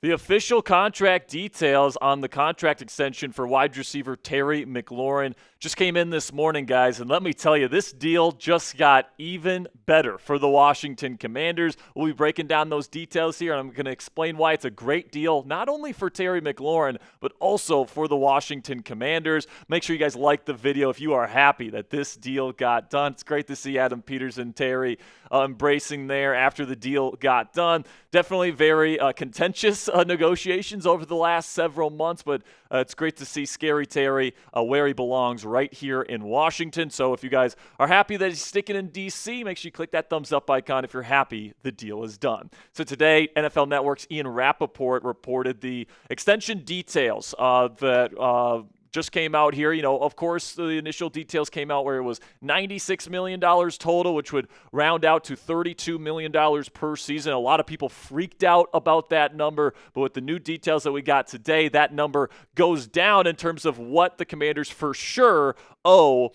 The official contract details on the contract extension for wide receiver Terry McLaurin just came in this morning, guys. And let me tell you, this deal just got even better for the Washington Commanders. We'll be breaking down those details here, and I'm going to explain why it's a great deal, not only for Terry McLaurin, but also for the Washington Commanders. Make sure you guys like the video if you are happy that this deal got done. It's great to see Adam Peters and Terry embracing there after the deal got done. Definitely very contentious negotiations over the last several months, but it's great to see Scary Terry where he belongs right here in Washington. So if you guys are happy that he's sticking in D.C., make sure you click that thumbs up icon if you're happy the deal is done. So today, NFL Network's Ian Rappaport reported the extension details that just came out here. You know, of course, the initial details came out where it was $96 million total, which would round out to $32 million per season. A lot of people freaked out about that number, but with the new details that we got today, that number goes down in terms of what the Commanders for sure owe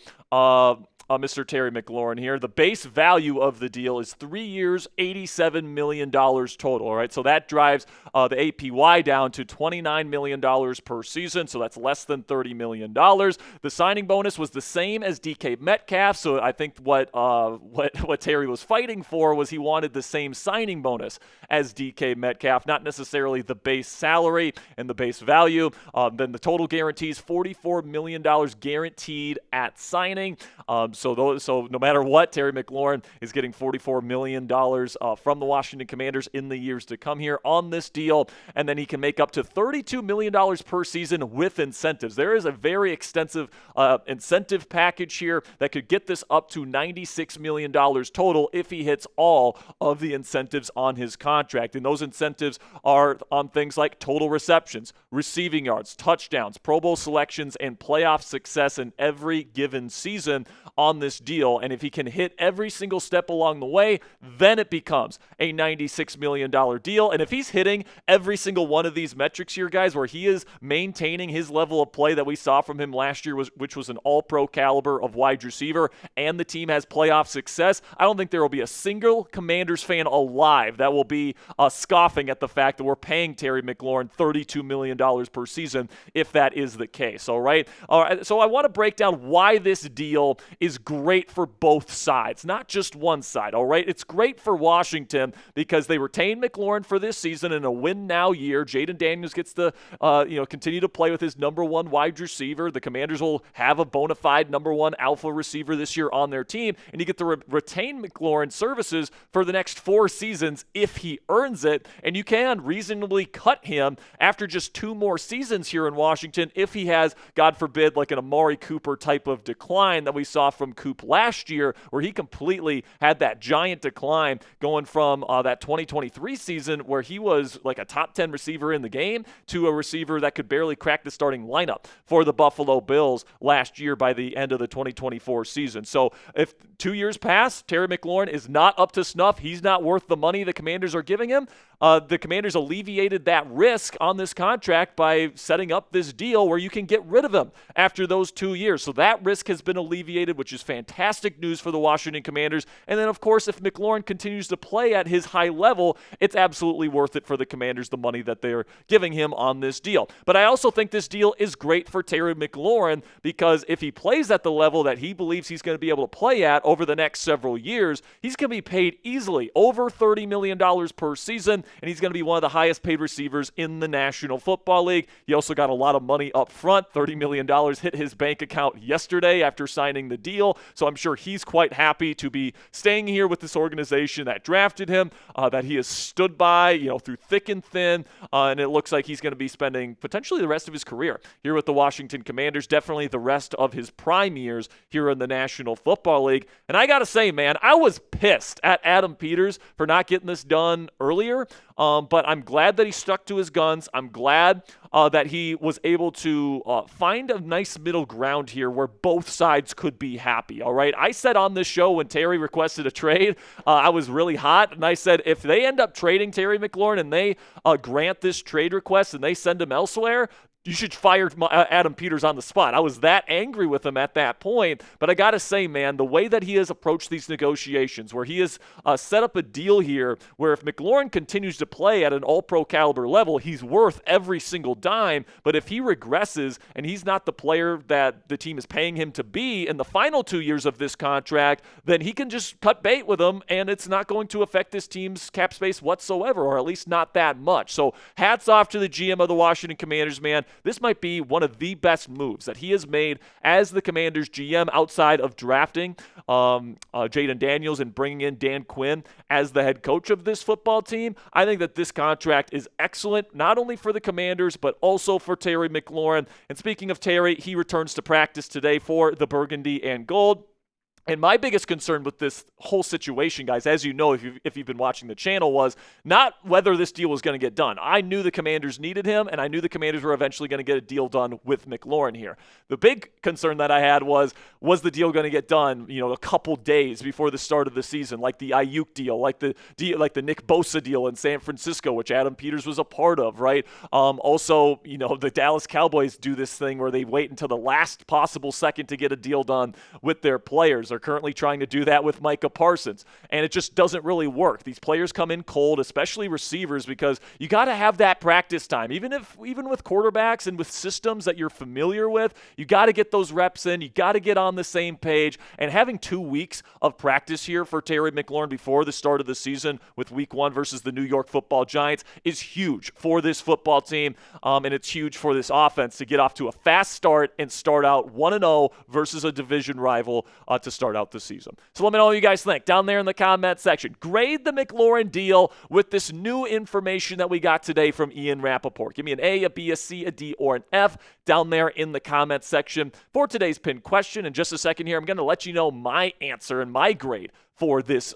Mr. Terry McLaurin here. The base value of the deal is 3 years, $87 million total. All right, so that drives the APY down to $29 million per season, so that's less than $30 million. The signing bonus was the same as DK Metcalf, so I think what Terry was fighting for was he wanted the same signing bonus as DK Metcalf, not necessarily the base salary and the base value. Then the total guarantees $44 million guaranteed at signing. So no matter what, Terry McLaurin is getting $44 million from the Washington Commanders in the years to come here on this deal, and then he can make up to $32 million per season with incentives. There is a very extensive incentive package here that could get this up to $96 million total if he hits all of the incentives on his contract. And those incentives are on things like total receptions, receiving yards, touchdowns, Pro Bowl selections, and playoff success in every given season on this deal. And if he can hit every single step along the way, then it becomes a $96 million deal. And if he's hitting every single one of these metrics here, guys, where he is maintaining his level of play that we saw from him last year, which was an all-pro caliber of wide receiver, and the team has playoff success, I don't think there will be a single Commanders fan alive that will be scoffing at the fact that we're paying Terry McLaurin $32 million per season if that is the case. All right. So I want to break down why this deal is great for both sides, not just one side. All right. It's great for Washington because they retain McLaurin for this season in a win-now year. Jaden Daniels gets to continue to play with his number one wide receiver. The Commanders will have a bona fide number one alpha receiver this year on their team, and you get to retain McLaurin's services for the next 4 seasons if he earns it, and you can reasonably cut him after just 2 more seasons here in Washington if he has, God forbid, like an Amari Cooper type of decline that we saw from Coop last year, where he completely had that giant decline going from that 2023 season where he was like a top 10 receiver in the game to a receiver that could barely crack the starting lineup for the Buffalo Bills last year by the end of the 2024 season. So if 2 years pass, Terry McLaurin is not up to snuff, he's not worth the money the Commanders are giving him, the Commanders alleviated that risk on this contract by setting up this deal where you can get rid of him after those 2 years. So that risk has been alleviated, which is fantastic news for the Washington Commanders. And then, of course, if McLaurin continues to play at his high level, it's absolutely worth it for the Commanders, the money that they're giving him on this deal. But I also think this deal is great for Terry McLaurin because if he plays at the level that he believes he's going to be able to play at over the next several years, he's going to be paid easily over $30 million per season, and he's going to be one of the highest paid receivers in the National Football League. He also got a lot of money up front. $30 million hit his bank account yesterday after signing the deal, so I'm sure he's quite happy to be staying here with this organization that drafted him, that he has stood by, through thick and thin, and it looks like he's going to be spending potentially the rest of his career here with the Washington Commanders, definitely the rest of his prime years here in the National Football League. And I got to say, man, I was pissed at Adam Peters for not getting this done earlier, but I'm glad that he stuck to his guns. I'm glad that he was able to find a nice middle ground here where both sides could be happy, all right? I said on this show when Terry requested a trade, I was really hot, and I said if they end up trading Terry McLaurin and they grant this trade request and they send him elsewhere, you should fire Adam Peters on the spot. I was that angry with him at that point. But I got to say, man, the way that he has approached these negotiations, where he has set up a deal here where if McLaurin continues to play at an all-pro caliber level, he's worth every single dime. But if he regresses and he's not the player that the team is paying him to be in the final 2 years of this contract, then he can just cut bait with him, and it's not going to affect this team's cap space whatsoever, or at least not that much. So hats off to the GM of the Washington Commanders, man. This might be one of the best moves that he has made as the Commanders GM outside of drafting Jaden Daniels and bringing in Dan Quinn as the head coach of this football team. I think that this contract is excellent, not only for the Commanders, but also for Terry McLaurin. And speaking of Terry, he returns to practice today for the Burgundy and Gold. And my biggest concern with this whole situation, guys, as you know, if you've been watching the channel, was not whether this deal was going to get done. I knew the Commanders needed him, and I knew the Commanders were eventually going to get a deal done with McLaurin here. The big concern that I had was the deal going to get done, a couple days before the start of the season, like the Ayuk deal, like the Nick Bosa deal in San Francisco, which Adam Peters was a part of, right? Also, the Dallas Cowboys do this thing where they wait until the last possible second to get a deal done with their players. They're currently trying to do that with Micah Parsons, and it just doesn't really work. These players come in cold, especially receivers, because you got to have that practice time. Even with quarterbacks and with systems that you're familiar with, you got to get those reps in. You got to get on the same page. And having 2 weeks of practice here for Terry McLaurin before the start of the season with Week 1 versus the New York Football Giants is huge for this football team, and it's huge for this offense to get off to a fast start and start out 1-0 versus a division rival to start out the season. So let me know what you guys think down there in the comment section. Grade the McLaurin deal with this new information that we got today from Ian Rappaport. Give me an A, a B, a C, a D, or an F down there in the comment section for today's pinned question. In just a second here, I'm going to let you know my answer and my grade for this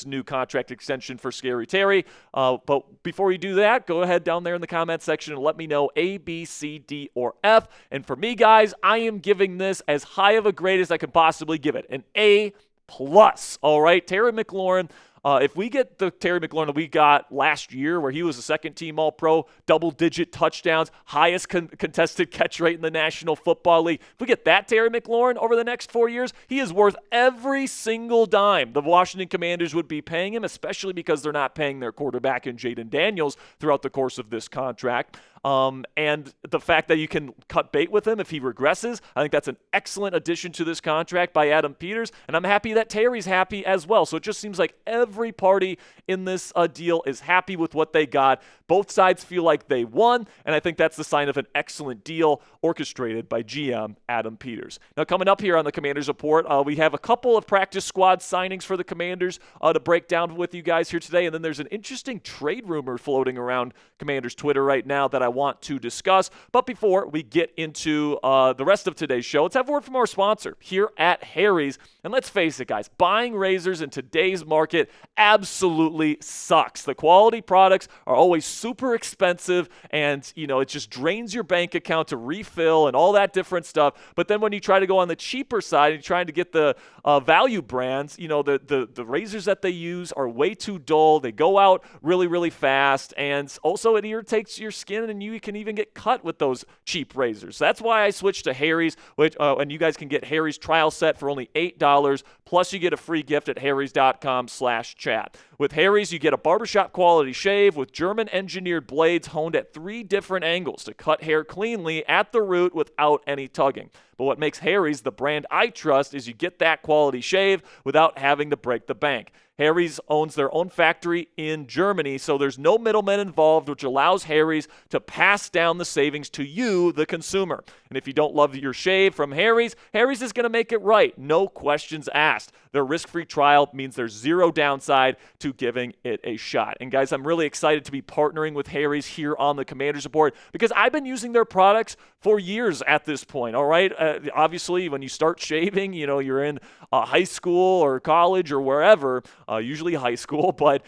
new contract extension for Scary Terry. But before you do that, go ahead down there in the comment section and let me know A, B, C, D, or F. And for me, guys, I am giving this as high of a grade as I can possibly give it, an A+. All right, Terry McLaurin. If we get the Terry McLaurin that we got last year, where he was a second-team All-Pro, double-digit touchdowns, highest contested catch rate in the National Football League, if we get that Terry McLaurin over the next 4 years, he is worth every single dime the Washington Commanders would be paying him, especially because they're not paying their quarterback in Jaden Daniels throughout the course of this contract. And the fact that you can cut bait with him if he regresses, I think that's an excellent addition to this contract by Adam Peters, and I'm happy that Terry's happy as well. So it just seems like every party in this deal is happy with what they got. Both sides feel like they won, and I think that's the sign of an excellent deal orchestrated by GM Adam Peters. Now, coming up here on the Commanders Report, we have a couple of practice squad signings for the Commanders to break down with you guys here today, and then there's an interesting trade rumor floating around Commanders Twitter right now that I want to discuss. But before we get into the rest of today's show, let's have a word from our sponsor here at Harry's. And let's face it, guys, buying razors in today's market absolutely sucks. The quality products are always super expensive, and it just drains your bank account to refill and all that different stuff. But then when you try to go on the cheaper side and you're trying to get the value brands, the razors that they use are way too dull. They go out really, really fast, and also it irritates your skin, and you can even get cut with those cheap razors. So that's why I switched to Harry's, and you guys can get Harry's trial set for only $8, plus you get a free gift at harrys.com/chat. With Harry's, you get a barbershop quality shave with German-engineered blades honed at 3 different angles to cut hair cleanly at the root without any tugging. But what makes Harry's the brand I trust is you get that quality shave without having to break the bank. Harry's owns their own factory in Germany, so there's no middlemen involved, which allows Harry's to pass down the savings to you, the consumer. And if you don't love your shave from Harry's, Harry's is going to make it right. No questions asked. Their risk-free trial means there's zero downside to giving it a shot. And guys, I'm really excited to be partnering with Harry's here on the Commanders Report because I've been using their products for years at this point, all right? Obviously, when you start shaving, you're in high school or college or wherever, usually high school, but,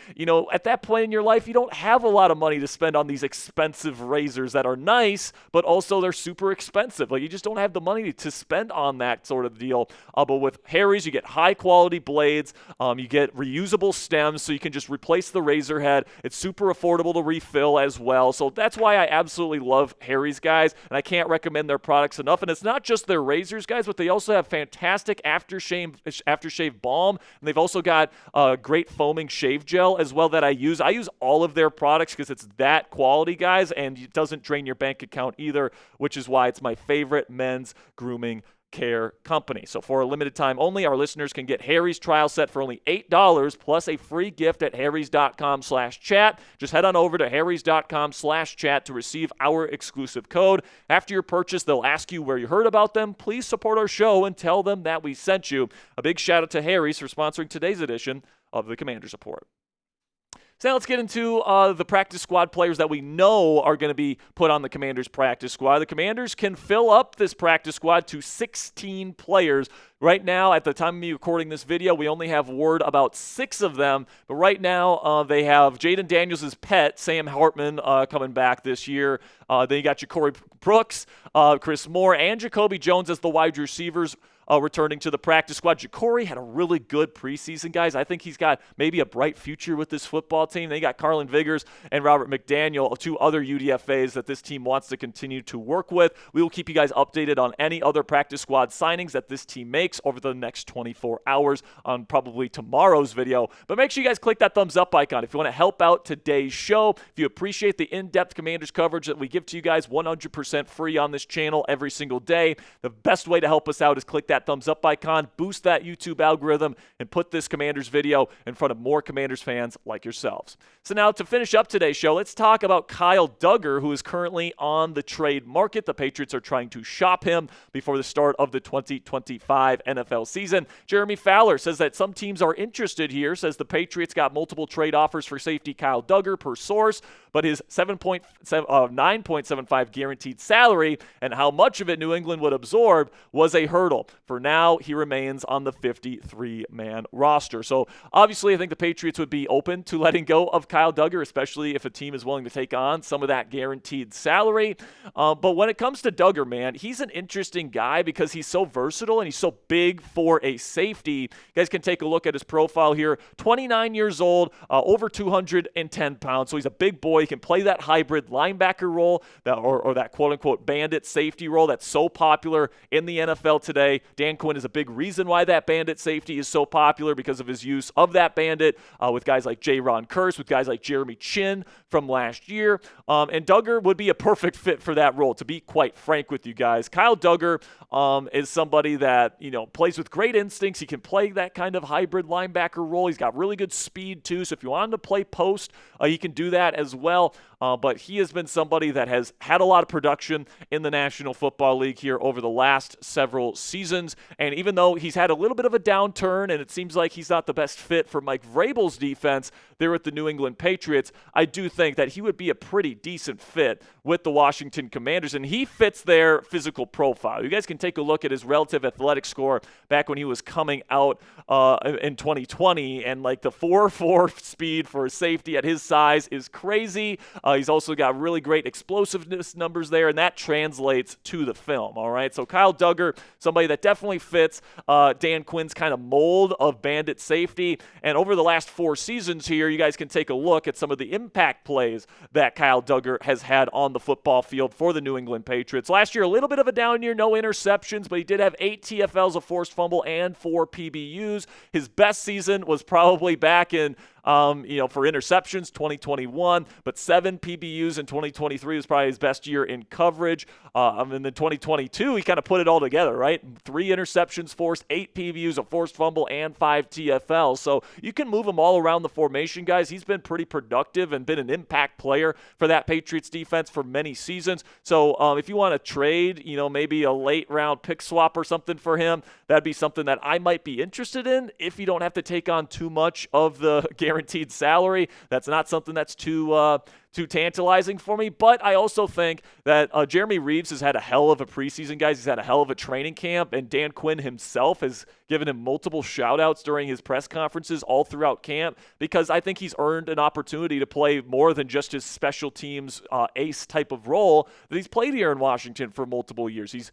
at that point in your life, you don't have a lot of money to spend on these expensive razors that are nice, but also they're super expensive. Like, you just don't have the money to spend on that sort of deal. But with Harry's, you get high quality quality blades. You get reusable stems, so you can just replace the razor head. It's super affordable to refill as well. So that's why I absolutely love Harry's, guys, and I can't recommend their products enough. And it's not just their razors, guys, but they also have fantastic aftershave balm, and they've also got great foaming shave gel as well that I use. I use all of their products because it's that quality, guys, and it doesn't drain your bank account either, which is why it's my favorite men's grooming care company. So for a limited time only, our listeners can get Harry's trial set for only $8 plus a free gift at harrys.com/chat. Just head on over to harrys.com/chat to receive our exclusive code. After your purchase, they'll ask you where you heard about them. Please support our show and tell them that we sent you. A big shout out to Harry's for sponsoring today's edition of the Commander's Report. So now let's get into the practice squad players that we know are going to be put on the Commanders practice squad. The Commanders can fill up this practice squad to 16 players. Right now, at the time of me recording this video, we only have word about 6 of them. But right now, they have Jaden Daniels' pet, Sam Hartman, coming back this year. Then you got Ja'Cory Brooks, Chris Moore, and Jacoby Jones as the wide receivers. Returning to the practice squad. Ja'Cory had a really good preseason, guys. I think he's got maybe a bright future with this football team. They got Carlin Viggers and Robert McDaniel, 2 other UDFAs that this team wants to continue to work with. We will keep you guys updated on any other practice squad signings that this team makes over the next 24 hours on probably tomorrow's video. But make sure you guys click that thumbs up icon if you want to help out today's show. If you appreciate the in-depth Commanders coverage that we give to you guys 100% free on this channel every single day, the best way to help us out is click that thumbs up icon, boost that YouTube algorithm, and put this Commanders video in front of more Commanders fans like yourselves. So now to finish up today's show, let's talk about Kyle Dugger, who is currently on the trade market. The Patriots are trying to shop him before the start of the 2025 NFL season. Jeremy Fowler says that some teams are interested here, says the Patriots got multiple trade offers for safety Kyle Dugger per source, but his 9.75 guaranteed salary and how much of it New England would absorb was a hurdle. For now, he remains on the 53-man roster. So obviously, I think the Patriots would be open to letting go of Kyle Dugger, especially if a team is willing to take on some of that guaranteed salary. But when it comes to Dugger, man, he's an interesting guy because he's so versatile and he's so big for a safety. You guys can take a look at his profile here. 29 years old, over 210 pounds. So he's a big boy. He can play that hybrid linebacker role or that quote-unquote bandit safety role that's so popular in the NFL today. Dan Quinn is a big reason why that bandit safety is so popular because of his use of that bandit with guys like Ron Kearse, with guys like Jeremy Chin from last year. And Dugger would be a perfect fit for that role, to be quite frank with you guys. Kyle Dugger is somebody that, plays with great instincts. He can play that kind of hybrid linebacker role. He's got really good speed too. So if you want him to play post, he can do that as well. But he has been somebody that has had a lot of production in the National Football League here over the last several seasons. And even though he's had a little bit of a downturn and it seems like he's not the best fit for Mike Vrabel's defense there with the New England Patriots, I do think that he would be a pretty decent fit with the Washington Commanders. And he fits their physical profile. You guys can take a look at his relative athletic score back when he was coming out in 2020. And like the 4.4 speed for a safety at his size is crazy. He's also got really great explosiveness numbers there, and that translates to the film, all right? So Kyle Dugger, somebody that definitely fits Dan Quinn's kind of mold of bandit safety. And over the last 4 seasons here, you guys can take a look at some of the impact plays that Kyle Dugger has had on the football field for the New England Patriots. Last year, a little bit of a down year, no interceptions, but he did have 8 TFLs, a forced fumble, and 4 PBUs. His best season was probably back in for interceptions, 2021, but 7 PBUs in 2023 was probably his best year in coverage. And then 2022, he kind of put it all together, right? 3 interceptions forced, 8 PBUs, a forced fumble, and 5 TFLs. So you can move him all around the formation, guys. He's been pretty productive and been an impact player for that Patriots defense for many seasons. So if you want to trade, maybe a late round pick swap or something for him, that'd be something that I might be interested in if you don't have to take on too much of the guaranteed salary. That's not something that's too too tantalizing for me. But I also think that Jeremy Reeves has had a hell of a preseason, guys. He's had a hell of a training camp, and Dan Quinn himself has given him multiple shout-outs during his press conferences all throughout camp, because I think he's earned an opportunity to play more than just his special teams ace type of role that he's played here in Washington for multiple years. He's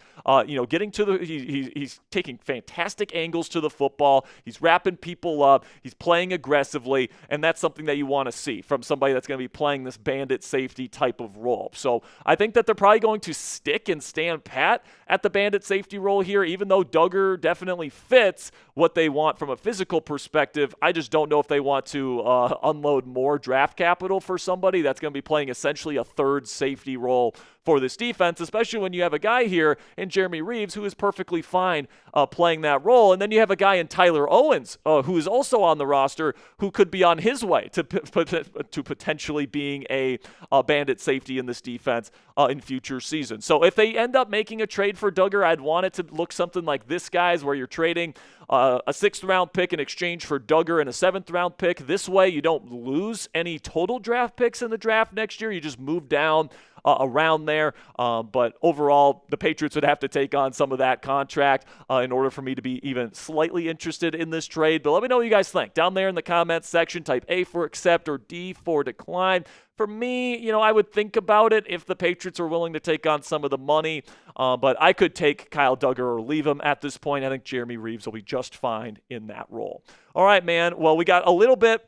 getting to the he's taking fantastic angles to the football. He's wrapping people up. He's playing aggressively, and that's something that you want to see from somebody that's going to be playing this bandit safety type of role. So I think that they're probably going to stick and stand pat at the bandit safety role here, even though Duggar definitely fits what they want from a physical perspective. I just don't know if they want to unload more draft capital for somebody that's going to be playing essentially a third safety role for this defense, especially when you have a guy here in Jeremy Reeves who is perfectly fine playing that role. And then you have a guy in Tyler Owens who is also on the roster who could be on his way to potentially being a bandit safety in this defense in future seasons. So if they end up making a trade for Duggar, I'd want it to look something like this, guys, where you're trading a 6th-round pick in exchange for Duggar and a 7th-round pick. This way you don't lose any total draft picks in the draft next year. You just move down around there. But overall, the Patriots would have to take on some of that contract in order for me to be even slightly interested in this trade. But let me know what you guys think. Down there in the comments section, type A for accept or D for decline. For me, I would think about it if the Patriots are willing to take on some of the money. But I could take Kyle Duggar or leave him at this point. I think Jeremy Reeves will be just fine in that role. All right, man. Well, we got a little bit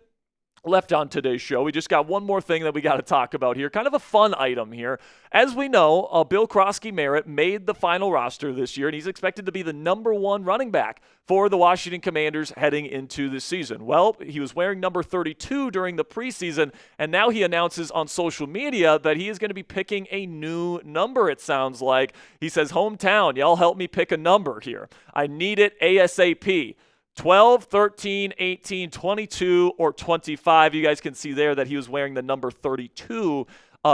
left on today's show. We just got one more thing that we got to talk about here. Kind of a fun item here. As we know, Bill Krosky-Merritt made the final roster this year, and he's expected to be the number 1 running back for the Washington Commanders heading into this season. Well, he was wearing number 32 during the preseason, and now he announces on social media that he is going to be picking a new number, it sounds like. He says, "Hometown, y'all help me pick a number here. I need it ASAP. 12, 13, 18, 22, or 25. You guys can see there that he was wearing the number 32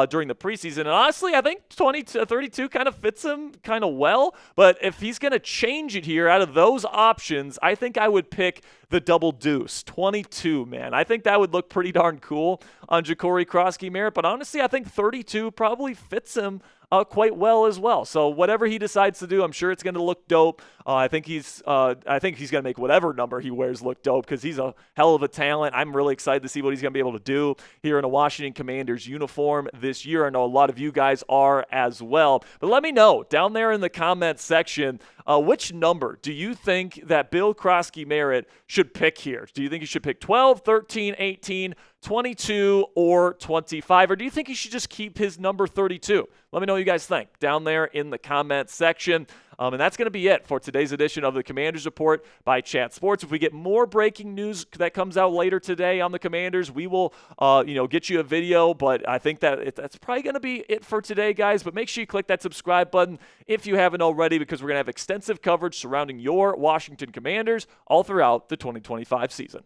during the preseason. And honestly, I think 32 kind of fits him kind of well. But if he's going to change it here out of those options, I think I would pick the double deuce, 22, man. I think that would look pretty darn cool on Jacory Krosky-Merritt. But honestly, I think 32 probably fits him quite well as well. So whatever he decides to do, I'm sure it's going to look dope. I think he's going to make whatever number he wears look dope because he's a hell of a talent. I'm really excited to see what he's going to be able to do here in a Washington Commanders uniform this year. I know a lot of you guys are as well. But let me know down there in the comments section, which number do you think that Bill Krosky-Merritt should pick here? Do you think he should pick 12, 13, 18, 22, or 25? Or do you think he should just keep his number 32? Let me know what you guys think down there in the comments section. And that's going to be it for today's edition of the Commanders Report by Chat Sports. If we get more breaking news that comes out later today on the Commanders, we will, get you a video. But I think that's probably going to be it for today, guys. But make sure you click that subscribe button if you haven't already, because we're going to have extensive coverage surrounding your Washington Commanders all throughout the 2025 season.